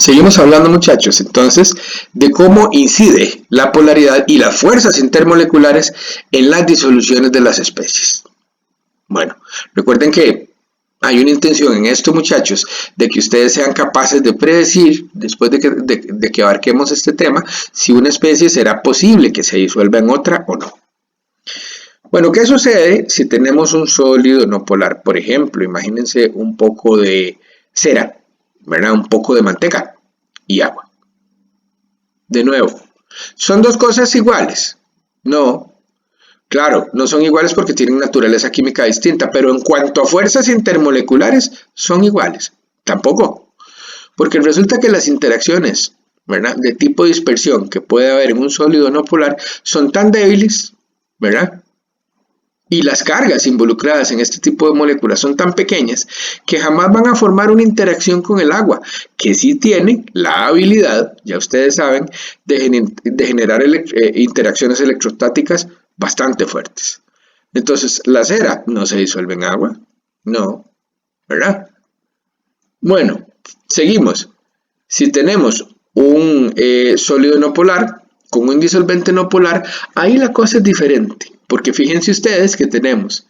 Seguimos hablando, muchachos, entonces, de cómo incide la polaridad y las fuerzas intermoleculares en las disoluciones de las especies. Bueno, recuerden que hay una intención en esto, muchachos, de que ustedes sean capaces de predecir, después de que abarquemos este tema, si una especie será posible que se disuelva en otra o no. Bueno, ¿qué sucede si tenemos un sólido no polar? Por ejemplo, imagínense un poco de cera, ¿verdad? Un poco de manteca y agua. De nuevo, ¿son dos cosas iguales? No. Claro, no son iguales porque tienen naturaleza química distinta, pero en cuanto a fuerzas intermoleculares, son iguales. Tampoco. Porque resulta que las interacciones, ¿verdad?, de tipo dispersión que puede haber en un sólido no polar son tan débiles, ¿verdad?, y las cargas involucradas en este tipo de moléculas son tan pequeñas que jamás van a formar una interacción con el agua, que sí tiene la habilidad, ya ustedes saben, de generar interacciones electrostáticas bastante fuertes. Entonces, ¿la cera no se disuelve en agua? No, ¿verdad? Bueno, seguimos. Si tenemos un sólido no polar con un disolvente no polar, ahí la cosa es diferente, porque fíjense ustedes que tenemos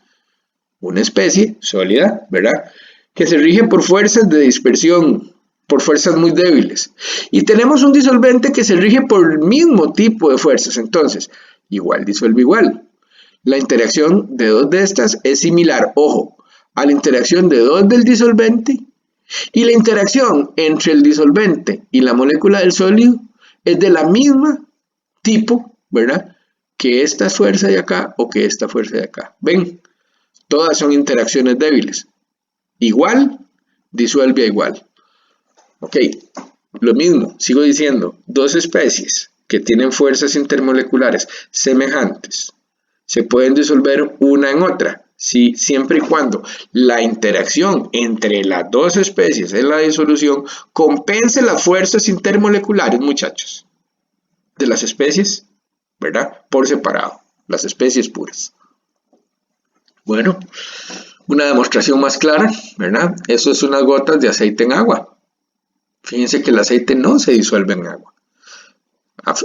una especie sólida, ¿verdad?, que se rige por fuerzas de dispersión, por fuerzas muy débiles, y tenemos un disolvente que se rige por el mismo tipo de fuerzas. Entonces, igual disuelve igual. La interacción de dos de estas es similar, ojo, a la interacción de dos del disolvente, y la interacción entre el disolvente y la molécula del sólido es de la misma tipo, ¿verdad?, que esta fuerza de acá o que esta fuerza de acá. ¿Ven? Todas son interacciones débiles. Igual, disuelve a igual. Ok, lo mismo, sigo diciendo, dos especies que tienen fuerzas intermoleculares semejantes se pueden disolver una en otra, ¿sí?, siempre y cuando la interacción entre las dos especies en la disolución compense las fuerzas intermoleculares, muchachos, de las especies, ¿verdad?, por separado, las especies puras. Bueno, una demostración más clara, ¿verdad? Eso es unas gotas de aceite en agua. Fíjense que el aceite no se disuelve en agua.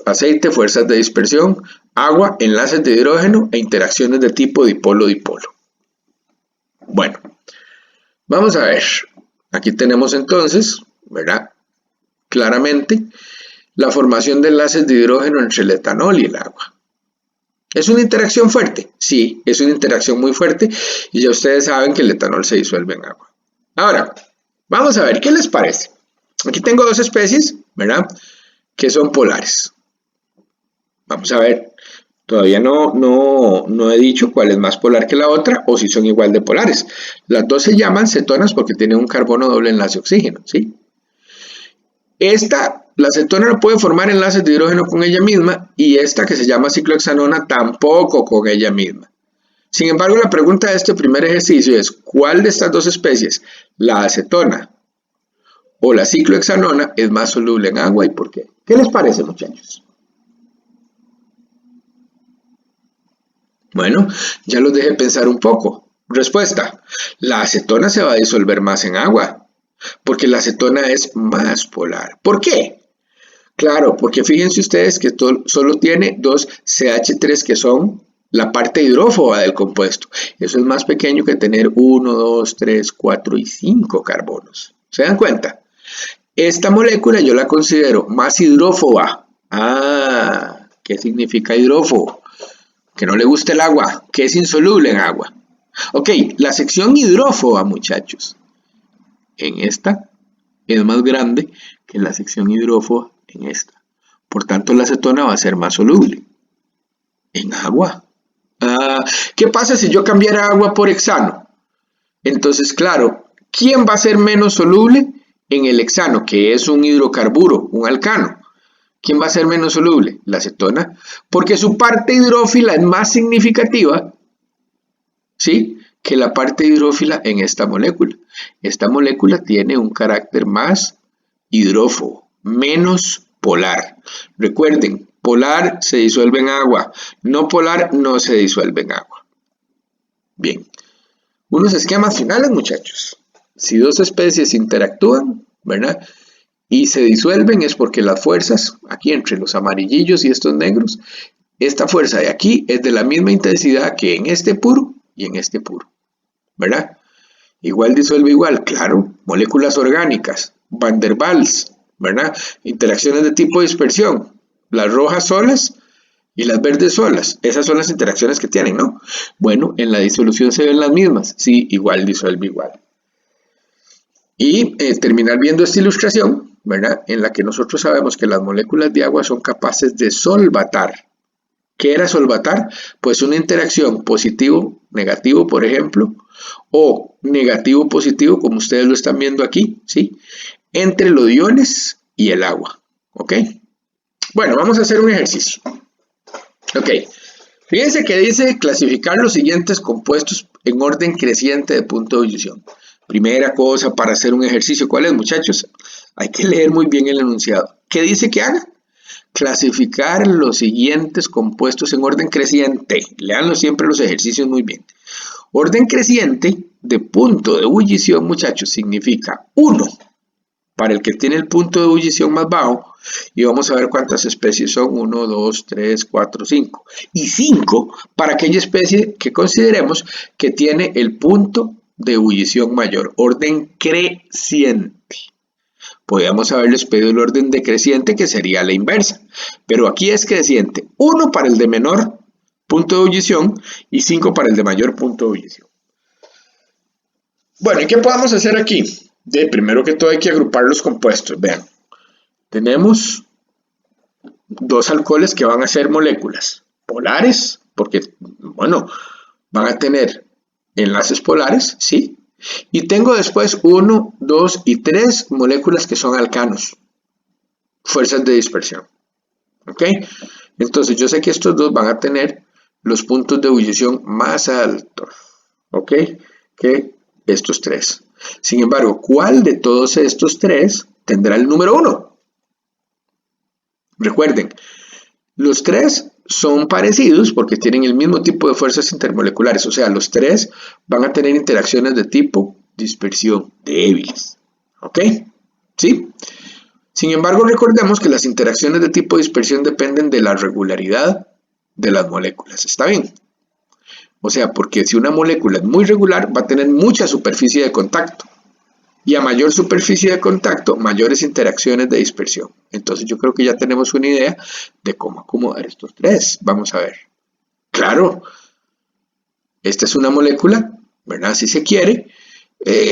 Aceite, fuerzas de dispersión, agua, enlaces de hidrógeno e interacciones de tipo dipolo-dipolo. Bueno, vamos a ver. Aquí tenemos entonces, ¿verdad?, claramente la formación de enlaces de hidrógeno entre el etanol y el agua. ¿Es una interacción fuerte? Sí, es una interacción muy fuerte y ya ustedes saben que el etanol se disuelve en agua. Ahora, vamos a ver, ¿qué les parece? Aquí tengo dos especies, ¿verdad?, que son polares. Vamos a ver, todavía no he dicho cuál es más polar que la otra o si son igual de polares. Las dos se llaman cetonas porque tienen un carbono doble enlace oxígeno, ¿sí? La acetona no puede formar enlaces de hidrógeno con ella misma y esta, que se llama ciclohexanona, tampoco con ella misma. Sin embargo, la pregunta de este primer ejercicio es: ¿cuál de estas dos especies, la acetona o la ciclohexanona, es más soluble en agua y por qué? ¿Qué les parece, muchachos? Bueno, ya los dejé pensar un poco. Respuesta: la acetona se va a disolver más en agua, porque la acetona es más polar. ¿Por qué? Claro, porque fíjense ustedes que solo tiene dos CH3, que son la parte hidrófoba del compuesto. Eso es más pequeño que tener 1, 2, 3, 4 y 5 carbonos. ¿Se dan cuenta? Esta molécula yo la considero más hidrófoba. Ah, ¿qué significa hidrófobo? Que no le gusta el agua, que es insoluble en agua. Ok, la sección hidrófoba, muchachos, en esta es más grande que la sección hidrófoba en esta. Por tanto, la acetona va a ser más soluble en agua. ¿Qué pasa si yo cambiara agua por hexano? Entonces, claro, ¿quién va a ser menos soluble en el hexano, que es un hidrocarburo, un alcano? ¿Quién va a ser menos soluble? La acetona, porque su parte hidrófila es más significativa, ¿sí?, que la parte hidrófila en esta molécula. Esta molécula tiene un carácter más hidrófobo, menos polar. Recuerden, polar se disuelve en agua, no polar no se disuelve en agua. Bien, unos esquemas finales, muchachos. Si dos especies interactúan, ¿verdad?, y se disuelven es porque las fuerzas, aquí entre los amarillillos y estos negros, esta fuerza de aquí es de la misma intensidad que en este puro y en este puro, ¿verdad? Igual disuelve igual, claro, moléculas orgánicas, Van der Waals, ¿verdad? Interacciones de tipo dispersión, las rojas solas y las verdes solas, esas son las interacciones que tienen, ¿no? Bueno, en la disolución se ven las mismas, sí, igual disuelve igual. Y terminar viendo esta ilustración, ¿verdad? En la que nosotros sabemos que las moléculas de agua son capaces de solvatar. ¿Qué era solvatar? Pues una interacción positivo-negativo, por ejemplo, o negativo-positivo, como ustedes lo están viendo aquí, ¿sí? Entre los iones y el agua, ¿ok? Bueno, vamos a hacer un ejercicio. Ok, fíjense que dice clasificar los siguientes compuestos en orden creciente de punto de ebullición. Primera cosa para hacer un ejercicio, ¿cuál es, muchachos? Hay que leer muy bien el enunciado. ¿Qué dice que haga? Clasificar los siguientes compuestos en orden creciente. Leanlo siempre los ejercicios muy bien. Orden creciente de punto de ebullición, muchachos, significa 1 para el que tiene el punto de ebullición más bajo, y vamos a ver cuántas especies son, 1, 2, 3, 4, 5, y 5 para aquella especie que consideremos que tiene el punto de ebullición mayor, orden creciente. Podríamos haberles pedido el orden decreciente, que sería la inversa, pero aquí es creciente, 1 para el de menor punto de ebullición y 5 para el de mayor punto de ebullición. Bueno, ¿y qué podemos hacer aquí? Primero que todo hay que agrupar los compuestos. Vean, tenemos dos alcoholes que van a ser moléculas polares, porque, bueno, van a tener enlaces polares, ¿sí? Y tengo después 1, 2 y 3 moléculas que son alcanos, fuerzas de dispersión, ¿ok? Entonces yo sé que estos dos van a tener los puntos de ebullición más altos, ¿ok? Que estos tres. Sin embargo, ¿cuál de todos estos tres tendrá el número 1? Recuerden, los tres son parecidos porque tienen el mismo tipo de fuerzas intermoleculares, o sea, los tres van a tener interacciones de tipo dispersión débiles, ¿ok? ¿Sí? Sin embargo, recordemos que las interacciones de tipo dispersión dependen de la regularidad de las moléculas, ¿está bien? O sea, porque si una molécula es muy regular, va a tener mucha superficie de contacto. Y a mayor superficie de contacto, mayores interacciones de dispersión. Entonces yo creo que ya tenemos una idea de cómo acomodar estos tres. Vamos a ver. Claro, esta es una molécula, ¿verdad? Si se quiere,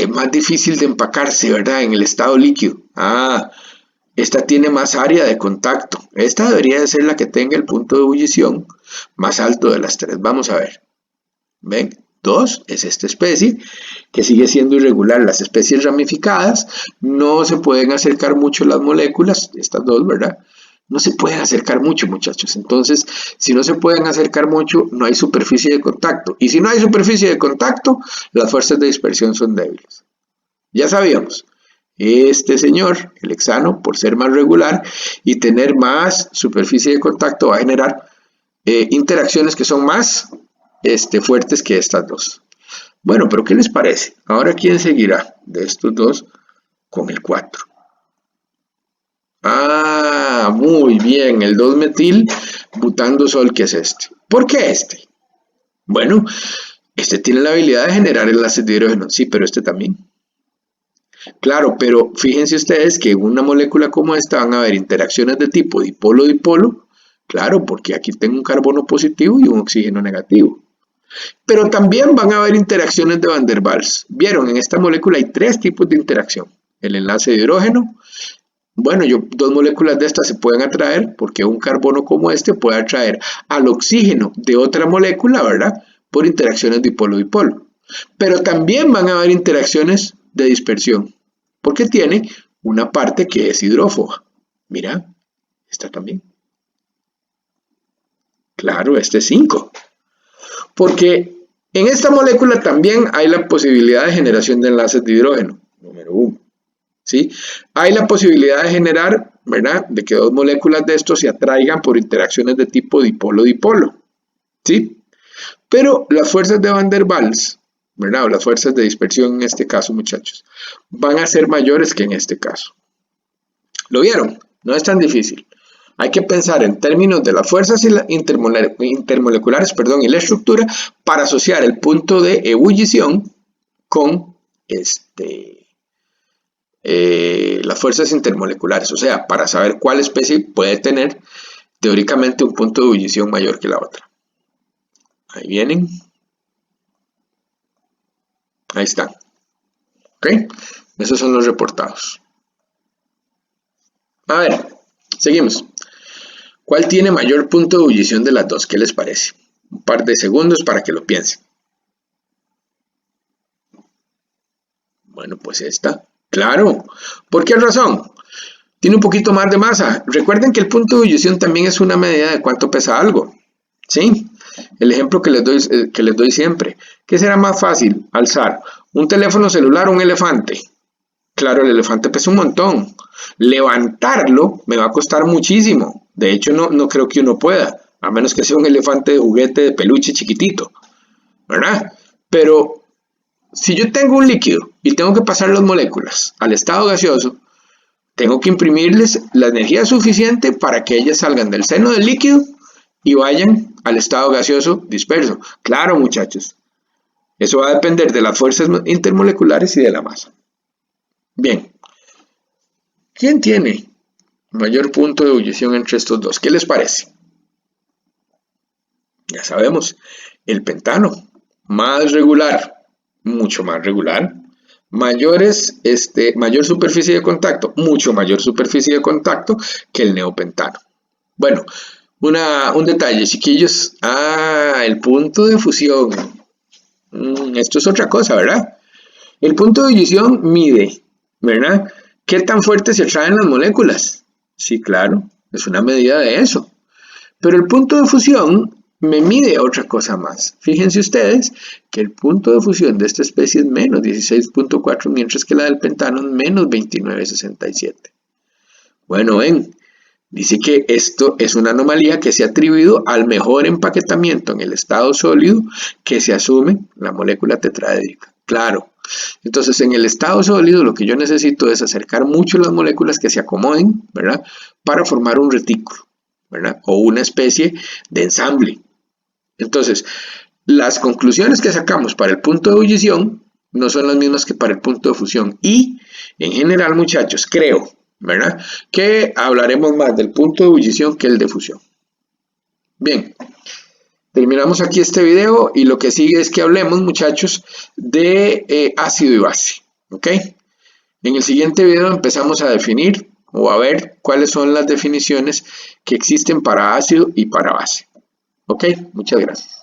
más difícil de empacarse, ¿verdad? En el estado líquido. Esta tiene más área de contacto. Esta debería de ser la que tenga el punto de ebullición más alto de las tres. Vamos a ver. ¿Ven? 2 es esta especie que sigue siendo irregular. Las especies ramificadas no se pueden acercar mucho las moléculas, estas dos, ¿verdad? No se pueden acercar mucho, muchachos. Entonces, si no se pueden acercar mucho, no hay superficie de contacto. Y si no hay superficie de contacto, las fuerzas de dispersión son débiles. Ya sabíamos. Este señor, el hexano, por ser más regular y tener más superficie de contacto, va a generar interacciones que son más fuertes que estas dos. Bueno, pero ¿qué les parece? Ahora, ¿quién seguirá de estos dos con el 4? Muy bien, el 2-metil butandosol, que es este. ¿Por qué este? Bueno, este tiene la habilidad de generar enlaces de hidrógeno, sí, pero este también. Claro, pero fíjense ustedes que en una molécula como esta van a haber interacciones de tipo dipolo-dipolo, claro, porque aquí tengo un carbono positivo y un oxígeno negativo. Pero también van a haber interacciones de Van der Waals. Vieron, en esta molécula hay 3 tipos de interacción. El enlace de hidrógeno. Bueno, dos moléculas de estas se pueden atraer porque un carbono como este puede atraer al oxígeno de otra molécula, ¿verdad? Por interacciones dipolo-dipolo. Pero también van a haber interacciones de dispersión porque tiene una parte que es hidrófoba. Mira, esta también. Claro, este es 5. Porque en esta molécula también hay la posibilidad de generación de enlaces de hidrógeno, número 1. ¿Sí? Hay la posibilidad de generar, ¿verdad?, de que dos moléculas de estos se atraigan por interacciones de tipo dipolo-dipolo. ¿Sí? Pero las fuerzas de Van der Waals, ¿verdad?, o las fuerzas de dispersión en este caso, muchachos, van a ser mayores que en este caso. ¿Lo vieron? No es tan difícil. Hay que pensar en términos de las fuerzas intermoleculares, perdón, y la estructura para asociar el punto de ebullición con las fuerzas intermoleculares, o sea, para saber cuál especie puede tener teóricamente un punto de ebullición mayor que la otra. Ahí vienen. Ahí están. ¿Ok? Esos son los reportados. A ver, seguimos. ¿Cuál tiene mayor punto de ebullición de las dos? ¿Qué les parece? Un par de segundos para que lo piensen. Bueno, pues esta. Claro. ¿Por qué razón? Tiene un poquito más de masa. Recuerden que el punto de ebullición también es una medida de cuánto pesa algo. ¿Sí? El ejemplo que les doy siempre. ¿Qué será más fácil? Alzar un teléfono celular o un elefante. Claro, el elefante pesa un montón. Levantarlo me va a costar muchísimo. De hecho, no creo que uno pueda, a menos que sea un elefante de juguete de peluche chiquitito, ¿verdad? Pero si yo tengo un líquido y tengo que pasar las moléculas al estado gaseoso, tengo que imprimirles la energía suficiente para que ellas salgan del seno del líquido y vayan al estado gaseoso disperso. Claro, muchachos, eso va a depender de las fuerzas intermoleculares y de la masa. Bien, ¿quién tiene mayor punto de ebullición entre estos dos? ¿Qué les parece? Ya sabemos, el pentano, más regular, mucho más regular, mayor superficie de contacto, mucho mayor superficie de contacto que el neopentano. Bueno, un detalle, chiquillos. El punto de fusión. Esto es otra cosa, ¿verdad? El punto de ebullición mide, ¿verdad? ¿Qué tan fuerte se atraen las moléculas? Sí, claro, es una medida de eso. Pero el punto de fusión me mide otra cosa más. Fíjense ustedes que el punto de fusión de esta especie es menos 16.4, mientras que la del pentano es menos 29.67. Bueno, ven, dice que esto es una anomalía que se ha atribuido al mejor empaquetamiento en el estado sólido que se asume la molécula tetraédrica. Claro. Entonces, en el estado sólido lo que yo necesito es acercar mucho las moléculas que se acomoden, ¿verdad? Para formar un retículo, ¿verdad? O una especie de ensamble. Entonces, las conclusiones que sacamos para el punto de ebullición no son las mismas que para el punto de fusión. Y, en general, muchachos, creo, ¿verdad?, que hablaremos más del punto de ebullición que el de fusión. Bien, terminamos aquí este video y lo que sigue es que hablemos, muchachos, de ácido y base, ¿ok? En el siguiente video empezamos a definir o a ver cuáles son las definiciones que existen para ácido y para base. ¿Ok? Muchas gracias.